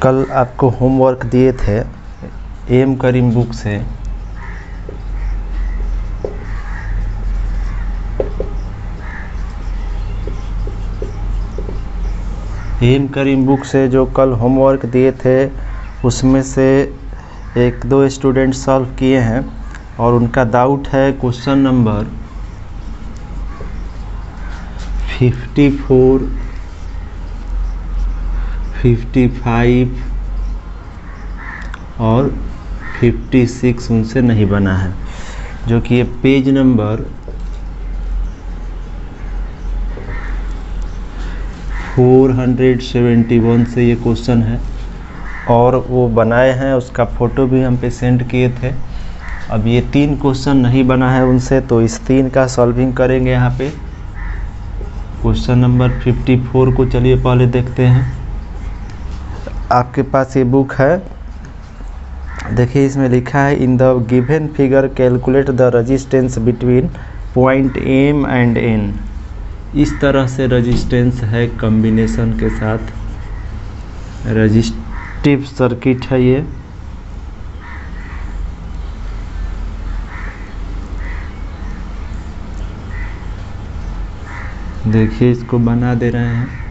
कल आपको होमवर्क दिए थे एम करीम बुक से। एम करीम बुक से जो कल होमवर्क दिए थे उसमें से एक दो स्टूडेंट सॉल्व किए हैं और उनका डाउट है क्वेश्चन नंबर 54, 55 और 56 उनसे नहीं बना है, जो कि ये पेज नंबर 471 से ये क्वेश्चन है और वो बनाए हैं, उसका फ़ोटो भी हम पे सेंड किए थे। अब ये 3 क्वेश्चन नहीं बना है उनसे, तो इस 3 का सॉल्विंग करेंगे यहाँ पे। क्वेश्चन नंबर 54 को चलिए पहले देखते हैं। आपके पास ये बुक है, देखिए इसमें लिखा है in the given figure calculate the resistance between point M and N. इस तरह से रेजिस्टेंस है कॉम्बिनेशन के साथ, रेजिस्टिव सर्किट है ये। देखिए इसको बना दे रहे हैं।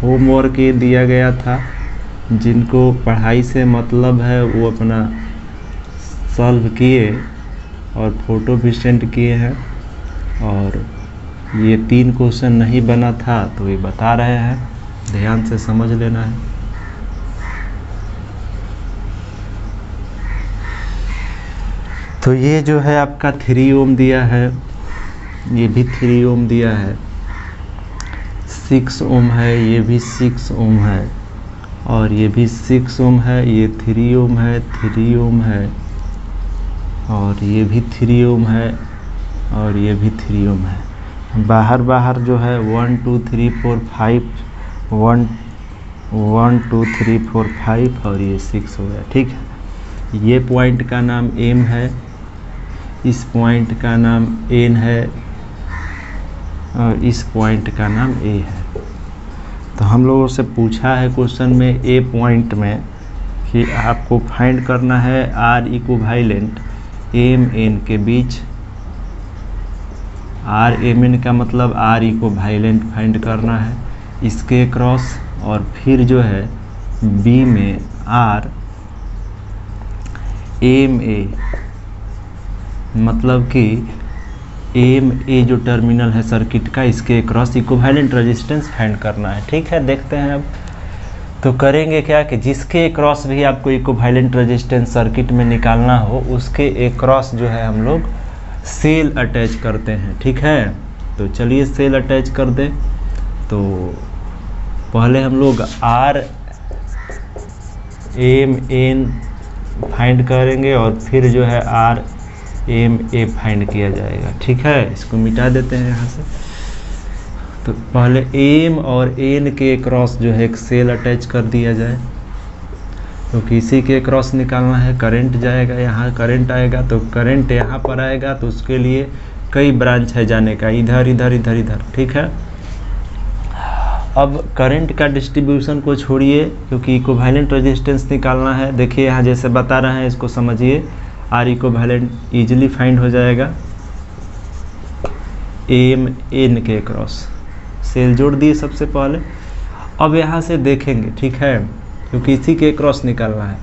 होमवर्क ये दिया गया था, जिनको पढ़ाई से मतलब है वो अपना सॉल्व किए और फ़ोटो भी सेंड किए हैं। और ये 3 क्वेश्चन नहीं बना था तो ये बता रहे हैं, ध्यान से समझ लेना है। तो ये जो है आपका 3 ओम दिया है, ये भी 3 ओम दिया है, 6 ओम है, ये भी 6 ओम है, और ये भी 6 ओम है, ये 3 ओम है, 3 ओम है, और ये भी 3 ओम है, और ये भी 3 ओम है। बाहर जो है 1 2 3 4 5 1 1 2 3 4 5 और ये 6 हो गया। ठीक है, ये पॉइंट का नाम एम है, इस पॉइंट का नाम एन है, और इस पॉइंट का नाम ए है। तो हम लोगों से पूछा है क्वेश्चन में ए पॉइंट में कि आपको फाइंड करना है आर इक्विवेलेंट एम एन के बीच। आर एम एन का मतलब आर इक्विवेलेंट फाइंड करना है इसके क्रॉस, और फिर जो है बी में आर एम ए, मतलब कि एम ए जो टर्मिनल है सर्किट का, इसके क्रॉस इक्विवेलेंट रेजिस्टेंस फाइंड करना है। ठीक है, देखते हैं अब। तो करेंगे क्या कि जिसके क्रॉस भी आपको इक्विवेलेंट रेजिस्टेंस सर्किट में निकालना हो उसके एक क्रॉस जो है हम लोग सेल अटैच करते हैं। ठीक है, तो चलिए सेल अटैच कर दें। तो पहले हम लोग आर एम एन फाइंड करेंगे और फिर जो है आर एम ए फाइंड किया जाएगा। ठीक है, इसको मिटा देते हैं यहाँ से। तो पहले एम और एन के क्रॉस जो है एक सेल अटैच कर दिया जाए, क्योंकि इसी के क्रॉस निकालना है। करंट जाएगा, यहाँ करंट आएगा, तो करंट यहाँ पर आएगा, तो उसके लिए कई ब्रांच है जाने का, इधर इधर इधर इधर। ठीक है, अब करंट का डिस्ट्रीब्यूशन को छोड़िए, क्योंकि इक्विवेलेंट रेजिस्टेंस निकालना है। देखिए यहाँ जैसे बता रहे हैं, इसको समझिए। आर इक्विवेलेंट इजीली फाइंड हो जाएगा। एम एन के क्रॉस सेल जोड़ दिए सबसे पहले। अब यहाँ से देखेंगे, ठीक है, क्योंकि इसी के क्रॉस निकालना है।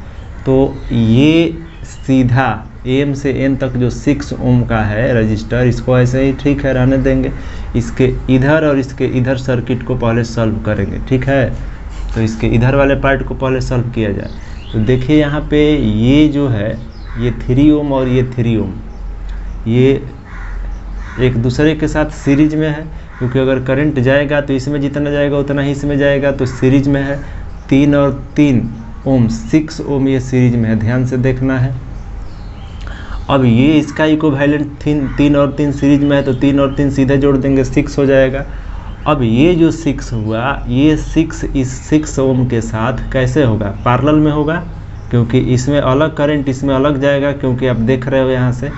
तो ये सीधा एम से एन तक जो 6 ओम का है रजिस्टर, इसको ऐसे ही ठीक है रहने देंगे। इसके इधर और इसके इधर सर्किट को पहले सॉल्व करेंगे। ठीक है, तो इसके इधर वाले पार्ट को पहले सॉल्व किया जाए। तो देखिए यहाँ पे ये जो है, ये 3 ओम और ये 3 ओम, ये एक दूसरे के साथ सीरीज में है, क्योंकि अगर करंट जाएगा तो इसमें जितना जाएगा उतना ही इसमें जाएगा, तो सीरीज में है। 3 और 3 ओम, 6 ओम ये सीरीज में है, ध्यान से देखना है। अब ये इसका इक्विवेलेंट 3 और 3 सीरीज में है, तो 3 और 3 सीधे जोड़ देंगे, 6 हो जाएगा। अब ये जो 6 हुआ, ये 6 इस 6 ओम के साथ कैसे होगा, पैरेलल में होगा, क्योंकि इसमें अलग करंट इसमें अलग जाएगा, क्योंकि आप देख रहे हो यहाँ से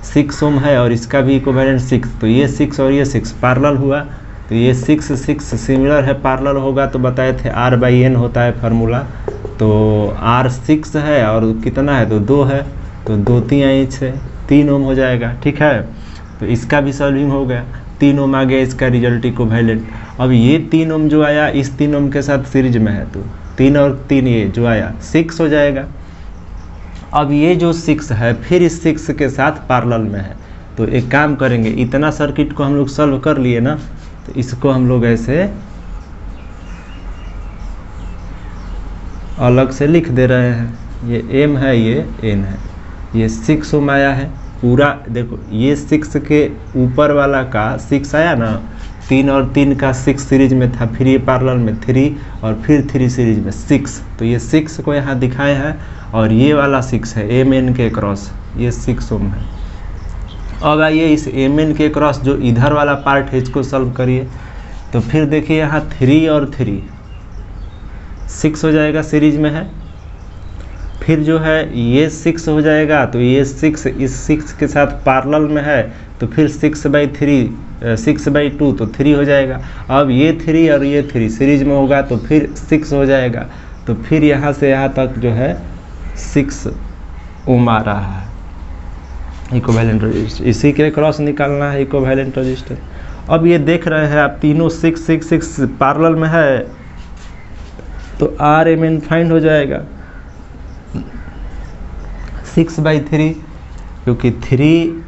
6 ओम है और इसका भी इक्विवेलेंट 6, तो ये 6 और ये 6 पैरेलल हुआ, तो ये 6 6 सिमिलर है, पैरेलल होगा, तो बताए थे R/N होता है फार्मूला, तो R 6 है और कितना है, तो 2 है, तो 2 3 6 3 ओम हो जाएगा। ठीक है, तो इसका भी सॉल्विंग हो गया, 3 ओम आ गया इसका रिजल्ट इक्विवेलेंट। अब ये 3 ओम जो आया इस 3 ओम के साथ सीरीज में है, तो 3 और 3 ये जो आया 6 हो जाएगा। अब ये जो 6 है फिर इस 6 के साथ पैरेलल में है, तो एक काम करेंगे, इतना सर्किट को हम लोग सॉल्व कर लिए ना, तो इसको हम लोग ऐसे अलग से लिख दे रहे हैं, ये m है ये n है, ये 6 ओम आया है पूरा, देखो ये 6 के ऊपर वाला का 6 आया ना, 3 और 3 का 6 सीरीज में था, फिर ये पैरेलल में 3 और फिर 3 सीरीज में 6, तो ये 6 को यहाँ दिखाए हैं, और ये वाला 6 है mn के क्रॉस, ये 6 ओम है। अब आइए इस mn के क्रॉस जो इधर वाला पार्ट है इसको सॉल्व करिए, तो फिर देखिए यहाँ 3 और 3 6 हो जाएगा, सीरीज में है, फिर जो है ये 6 हो जाएगा, तो ये 6 इस 6 के साथ पैरेलल में है, तो फिर 6/2 तो 3 हो जाएगा। अब ये 3 और ये 3 सीरीज में होगा, तो फिर 6 हो जाएगा, तो फिर यहाँ से यहाँ तक जो है 6 ओम आ रहा है इक्विवेलेंट रजिस्टर, इसी के क्रॉस निकालना है इक्विवेलेंट रजिस्टर। अब ये देख रहे हैं आप तीनों 6 6 6 पैरेलल में है, तो RMN फाइंड हो जाएगा 6/3, क्योंकि 3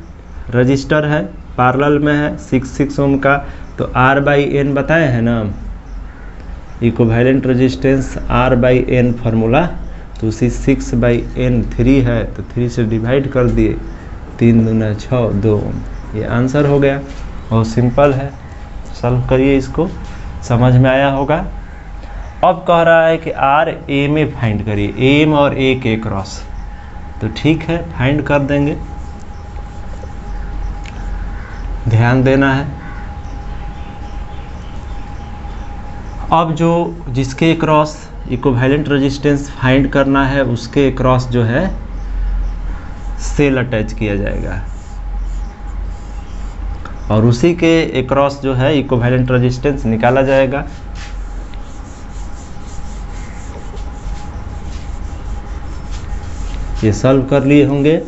रजिस्टर है पैरेलल में है 6 ओम का, तो R/N बताए हैं ना, इक्विवेलेंट रेजिस्टेंस R/N फार्मूला, तो उसी 6/N 3 है, तो 3 से डिवाइड कर दिए, 3 दूना 6 2 ओम, ये आंसर हो गया। बहुत सिंपल है, सॉल्व करिए, इसको समझ में आया होगा। अब कह रहा है कि RMA फाइंड करिए, M और A के क्रॉस, तो ठीक है फाइंड कर देंगे, ध्यान देना है। अब जो जिसके क्रॉस इक्विवेलेंट रेजिस्टेंस फाइंड करना है उसके क्रॉस जो है सेल अटैच किया जाएगा, और उसी के अक्रॉस जो है इक्विवेलेंट रेजिस्टेंस निकाला जाएगा। ये सॉल्व कर लिए होंगे।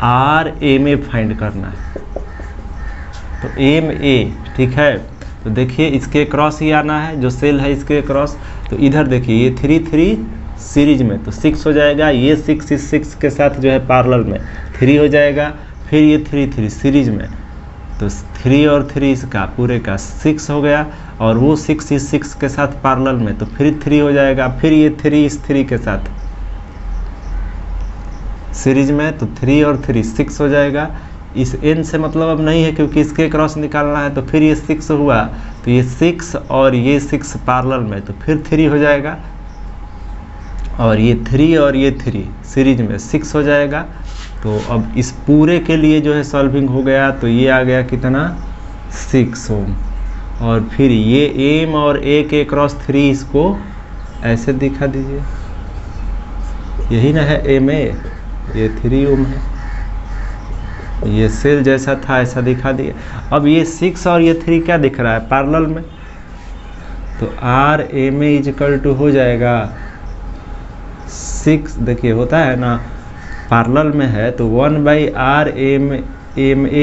RMA फाइंड करना है, तो MA ठीक है, तो देखिए इसके क्रॉस ही आना है, जो सेल है इसके क्रॉस, तो इधर देखिए ये 3 3 सीरीज में, तो 6 हो जाएगा, ये 6 इस 6 के साथ जो है पैरेलल में 3 हो जाएगा, फिर ये 3 3 सीरीज में, तो 3 और 3 इसका पूरे का 6 हो गया, और वो 6 इस 6 के साथ पैरेलल में, तो फिर 3 हो जाएगा, फिर ये 3 इस 3 के साथ सीरीज में, तो 3 और 3 6 हो जाएगा। इस n से मतलब अब नहीं है, क्योंकि इसके क्रॉस निकालना है, तो फिर ये 6 हुआ, तो ये 6 और ये 6 पैरेलल में, तो फिर 3 हो जाएगा, और ये 3 और ये 3 सीरीज में 6 हो जाएगा। तो अब इस पूरे के लिए जो है सॉल्विंग हो गया, तो ये आ गया कितना 6 ओम, और फिर ये M और A के क्रॉस 3 इसको ऐसे दिखा दीजिए, यही ना है MA, ये 3 ओम है, ये सेल जैसा था ऐसा दिखा दिया। अब ये 6 और ये 3 क्या दिख रहा है पैरेलल में, तो RMA इक्वल टू हो जाएगा 6, देखिए होता है ना पैरेलल में है, तो 1/RMA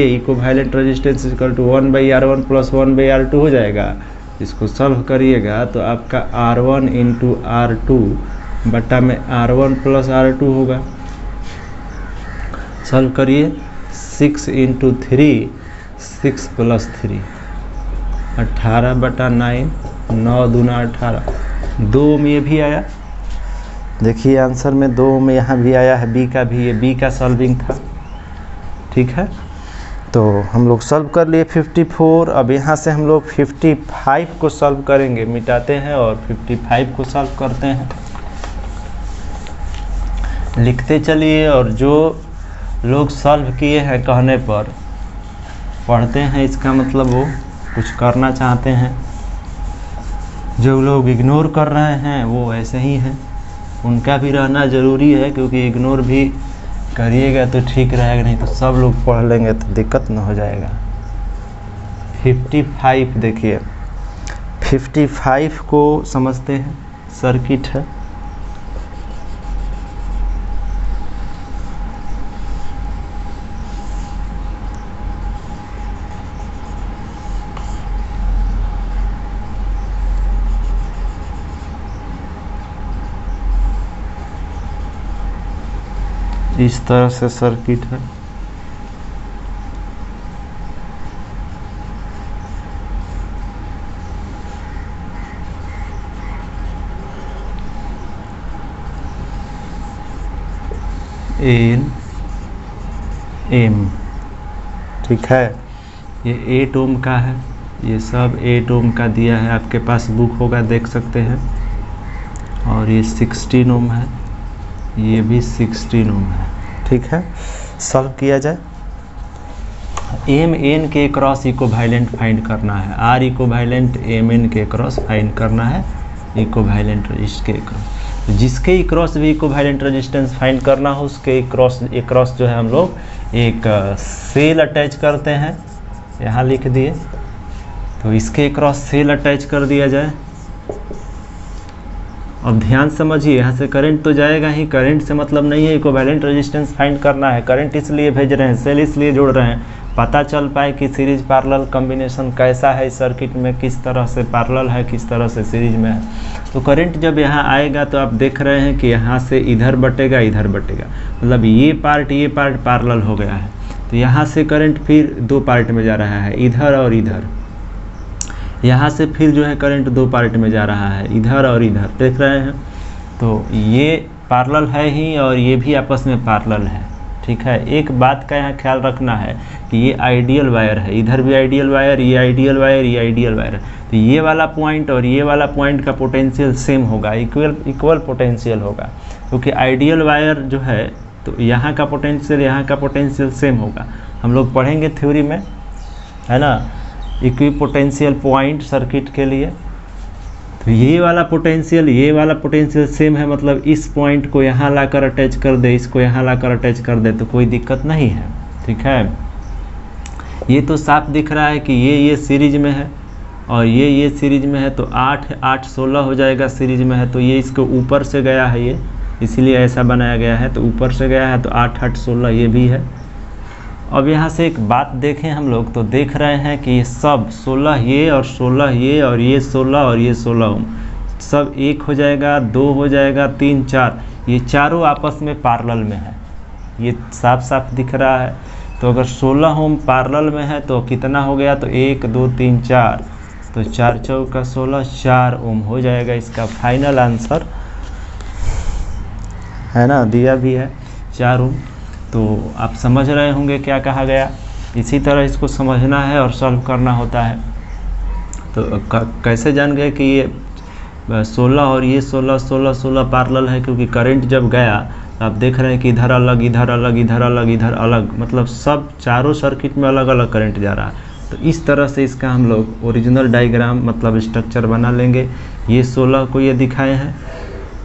equivalent resistance equal to 1/R1 plus 1/R2 हो जाएगा। इसको सॉल्व करिएगा तो आपका R1 इंटू R2 बटा में R1 प्लस R2 होगा। सॉल्व करिए, 6 इंटू 3 6 प्लस 3 18/9, 9 दूना 18, 2 में ये भी आया, देखिए आंसर में 2 में यहाँ भी आया है, बी का भी, ये बी का सॉल्विंग था। ठीक है, तो हम लोग सॉल्व कर लिए 54। अब यहाँ से हम लोग 55 को सॉल्व करेंगे, मिटाते हैं और 55 को सॉल्व करते हैं। लिखते चलिए, और जो लोग सॉल्व किए हैं कहने पर पढ़ते हैं, इसका मतलब वो कुछ करना चाहते हैं। जो लोग इग्नोर कर रहे हैं वो ऐसे ही हैं, उनका भी रहना ज़रूरी है, क्योंकि इग्नोर भी करिएगा तो ठीक रहेगा, नहीं तो सब लोग पढ़ लेंगे तो दिक्कत न हो जाएगा। 55 देखिए, 55 को समझते हैं, सर्किट है। इस तरह से सर्किट है। एन एम, ठीक है। ये 8 ओम का है, ये सब 8 ओम का दिया है, आपके पास बुक होगा देख सकते हैं। और ये 16 ओम है, ये भी 16 ओम है, ठीक है। सॉल्व किया जाए। एम एन के क्रॉस इक्विवेलेंट फाइंड करना है, आर इक्विवेलेंट एम एन के क्रॉस फाइंड करना है, इक्विवेलेंट रजिस्टेंस के क्रॉस। जिसके क्रॉस भी इक्विवेलेंट रेजिस्टेंस फाइंड करना हो उसके क्रॉस जो है हम लोग एक सेल अटैच करते हैं, यहाँ लिख दिए। तो इसके क्रॉस सेल अटैच कर दिया जाए। अब ध्यान समझिए, यहाँ से करंट तो जाएगा ही, करंट से मतलब नहीं है इक्विवेलेंट रेजिस्टेंस फाइंड करना है। करंट इसलिए भेज रहे हैं, सेल इसलिए जोड़ रहे हैं, पता चल पाए कि सीरीज पैरेलल कॉम्बिनेशन कैसा है सर्किट में, किस तरह से पैरेलल है, किस तरह से सीरीज में है। तो करंट जब यहाँ आएगा तो आप देख रहे हैं कि यहाँ से इधर बटेगा, इधर बटेगा, मतलब ये पार्ट पैरेलल हो गया है। तो यहाँ से करंट फिर 2 पार्ट में जा रहा है, इधर और इधर। यहाँ से फिर जो है करंट 2 पार्ट में जा रहा है, इधर और इधर, देख रहे हैं। तो ये पैरेलल है ही और ये भी आपस में पैरेलल है, ठीक है। एक बात का यहाँ ख्याल रखना है कि ये आइडियल वायर है, इधर भी आइडियल वायर, ये आइडियल वायर, ये आइडियल वायर है। तो ये वाला पॉइंट और ये वाला पॉइंट का पोटेंशियल सेम होगा, इक्वल पोटेंशियल होगा, क्योंकि आइडियल वायर जो है तो यहाँ का पोटेंशियल सेम होगा। हम लोग पढ़ेंगे थ्योरी में, है ना, इक्वी पोटेंशियल पॉइंट सर्किट के लिए। तो ये वाला पोटेंशियल सेम है, मतलब इस पॉइंट को यहाँ लाकर अटैच कर दे, इसको यहाँ लाकर अटैच कर दे तो कोई दिक्कत नहीं है, ठीक है। ये तो साफ दिख रहा है कि ये सीरीज में है और ये सीरीज में है, तो 8 8 16 हो जाएगा सीरीज में है। तो ये इसके ऊपर से गया है, ये इसीलिए ऐसा बनाया गया है, तो ऊपर से गया है, तो 8 8 16 ये भी है। अब यहाँ से एक बात देखें हम लोग, तो देख रहे हैं कि ये सब 16 ये और 16 ये और ये 16 और ये 16 ओम सब 1 हो जाएगा, 2 हो जाएगा, 3 4, ये चारों आपस में पैरेलल में है, ये साफ साफ दिख रहा है। तो अगर 16 ओम पैरेलल में है तो कितना हो गया, तो 1 2 3 4, तो 4 चौका 16, 4 ओम हो जाएगा इसका फाइनल आंसर, है ना, दिया भी है 4 ओम। तो आप समझ रहे होंगे क्या कहा गया। इसी तरह इसको समझना है और सॉल्व करना होता है। तो कैसे जान गए कि ये 16 और ये 16 16 16 पैरेलल है, क्योंकि करंट जब गया तो आप देख रहे हैं कि इधर अलग, इधर अलग, इधर अलग, इधर अलग, मतलब सब चारों सर्किट में अलग अलग करंट जा रहा है। तो इस तरह से इसका हम लोग ओरिजिनल डायग्राम मतलब स्ट्रक्चर बना लेंगे। ये 16 को ये दिखाए हैं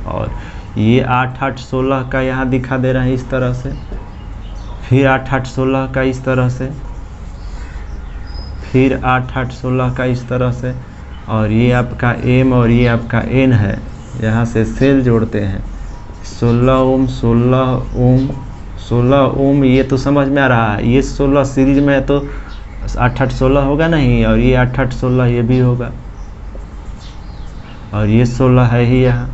और ये 8 8 16 का यहाँ दिखा दे रहे हैं इस तरह से, फिर 8 8 16 का इस तरह से, फिर 8 8 16 का इस तरह से, और ये आपका एम और ये आपका एन है। यहाँ से सेल जोड़ते हैं, 16 ओम 16 ओम 16 ओम, ये तो समझ में आ रहा है। ये 16 सीरीज में है तो 8 8 16 होगा नहीं, और ये 8 8 16 ये भी होगा, और ये 16 है ही यहाँ।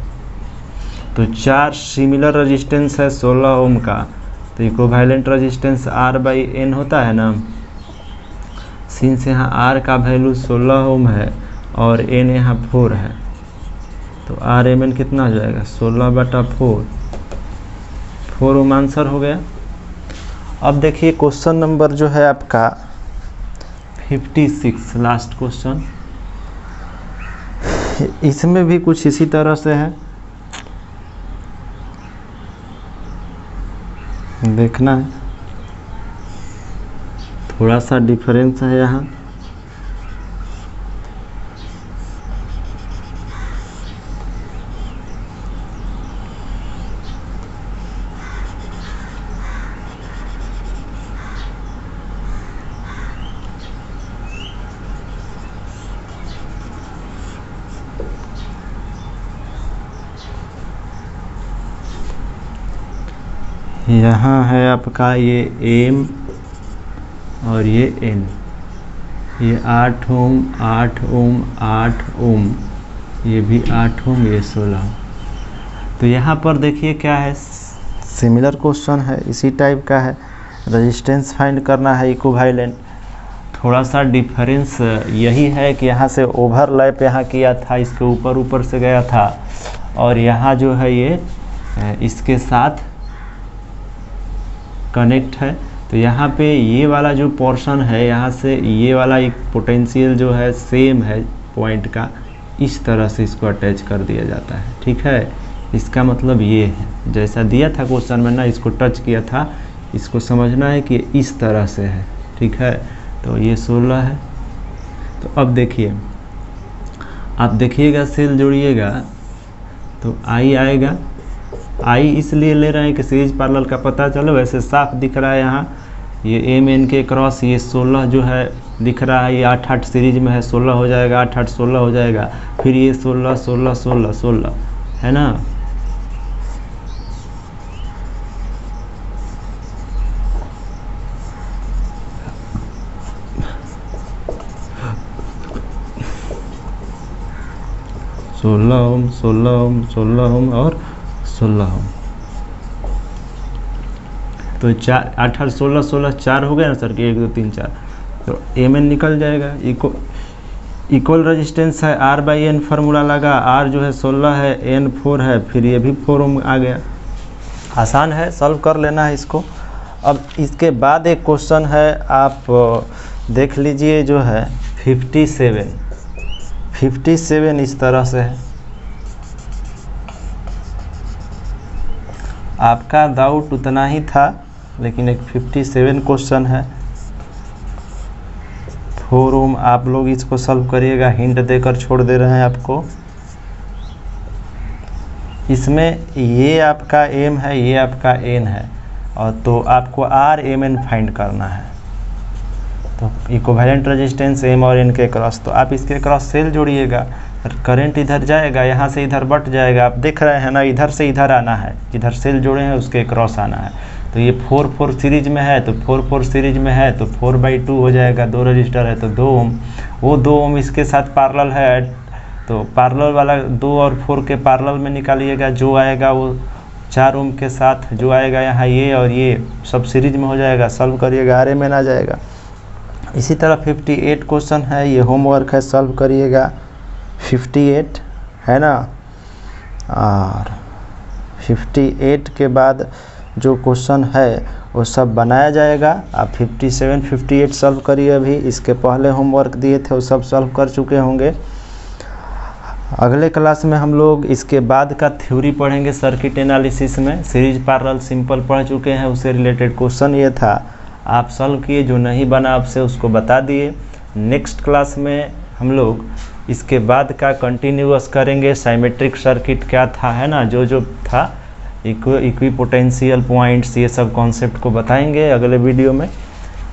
तो 4 सिमिलर रेजिस्टेंस है 16 ओम का, तो इक्विवेलेंट रेजिस्टेंस R/N होता है ना। सिंस यहाँ R का वैल्यू 16 ओम है और N यहाँ 4 है, तो RMN कितना हो जाएगा, 16/4, 4 ओम आंसर हो गया। अब देखिए क्वेश्चन नंबर जो है आपका 56, लास्ट क्वेश्चन, इसमें भी कुछ इसी तरह से है, देखना है, थोड़ा सा डिफरेंस है यहाँ। यहाँ है आपका ये एम और ये एन, ये 8 ओम 8 ओम 8 ओम, ये भी 8 ओम, ये 16 ओम। तो यहाँ पर देखिए क्या है, सिमिलर क्वेश्चन है, इसी टाइप का है, रेजिस्टेंस फाइंड करना है इक्विवेलेंट। थोड़ा सा डिफरेंस यही है कि यहाँ से ओवरलैप यहाँ किया था, इसके ऊपर से गया था, और यहाँ जो है ये इसके साथ कनेक्ट है। तो यहाँ पे ये वाला जो पोर्शन है, यहाँ से ये वाला एक पोटेंशियल जो है सेम है पॉइंट का, इस तरह से इसको अटैच कर दिया जाता है। ठीक है, इसका मतलब ये है, जैसा दिया था क्वेश्चन में ना, इसको टच किया था, इसको समझना है कि इस तरह से है। ठीक है, तो ये 16 है। तो अब देखिए, आप देखिएगा सेल जोड़िएगा तो आई आएगा। आई इसलिए ले रहे हैं कि सीरीज पैरेलल का पता चलो, वैसे साफ दिख रहा है यहाँ, ये एम एन के क्रॉस ये 16 जो है दिख रहा है, ये 8 8 सीरीज में है, 16 हो जाएगा, 8 8 16 हो जाएगा, फिर ये 16 16 16 16 है ना। सोलह ओम 16 ओम 16 ओम और 16 ओम। तो 4 8 8 16 16 4 हो गया ना सर, कि 1 2 3 4, तो एम एन निकल जाएगा। इक्वल रेजिस्टेंस है, आर बाई एन फार्मूला लगा, आर जो है 16 है, एन 4 है, फिर ये भी 4 ओम आ गया। आसान है, सॉल्व कर लेना है इसको। अब इसके बाद एक क्वेश्चन है, आप देख लीजिए, जो है 57 इस तरह से है। आपका डाउट उतना ही था, लेकिन एक 57 क्वेश्चन है, 4 ओम। आप लोग इसको सॉल्व करिएगा, हिंट देकर छोड़ दे रहे हैं आपको। इसमें ये आपका एम है, ये आपका एन है, और तो आपको आर एम एन फाइंड करना है। तो इक्विवेलेंट रेजिस्टेंस एम और एन के क्रॉस, तो आप इसके क्रॉस सेल जोड़िएगा, करंट इधर जाएगा, यहाँ से इधर बट जाएगा, आप देख रहे हैं ना, इधर से इधर आना है, इधर सेल जोड़े हैं उसके क्रॉस आना है। तो ये 4 4 सीरीज में है, तो 4 4 सीरीज में है, तो 4/2 हो जाएगा, 2 रजिस्टर है तो 2 ओम। वो 2 ओम इसके साथ पैरेलल है, तो पैरेलल वाला 2 और 4 के पैरेलल में निकालिएगा, जो आएगा वो 4 ओम के साथ जो आएगा यहाँ, ये और ये सब सीरीज में हो जाएगा, सॉल्व करिएगा, आर एम एन आ जाएगा। इसी तरह 58 क्वेश्चन है, ये होमवर्क है, सॉल्व करिएगा। 58 है ना, और 58 के बाद जो क्वेश्चन है वो सब बनाया जाएगा। आप 57 58 सॉल्व करिए। अभी इसके पहले होमवर्क दिए थे वो सब सॉल्व कर चुके होंगे। अगले क्लास में हम लोग इसके बाद का थ्योरी पढ़ेंगे सर्किट एनालिसिस में। सीरीज पैरेलल सिंपल पढ़ चुके हैं, उससे रिलेटेड क्वेश्चन ये था, आप सॉल्व किए, जो नहीं बना आपसे उसको बता दिए। नेक्स्ट क्लास में हम लोग इसके बाद का कंटिन्यूअस करेंगे, साइमेट्रिक सर्किट क्या था, है ना, जो था, इक्विपोटेंशियल पॉइंट्स, ये सब कॉन्सेप्ट को बताएंगे अगले वीडियो में।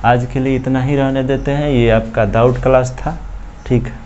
आज के लिए इतना ही रहने देते हैं, ये आपका डाउट क्लास था। ठीक है।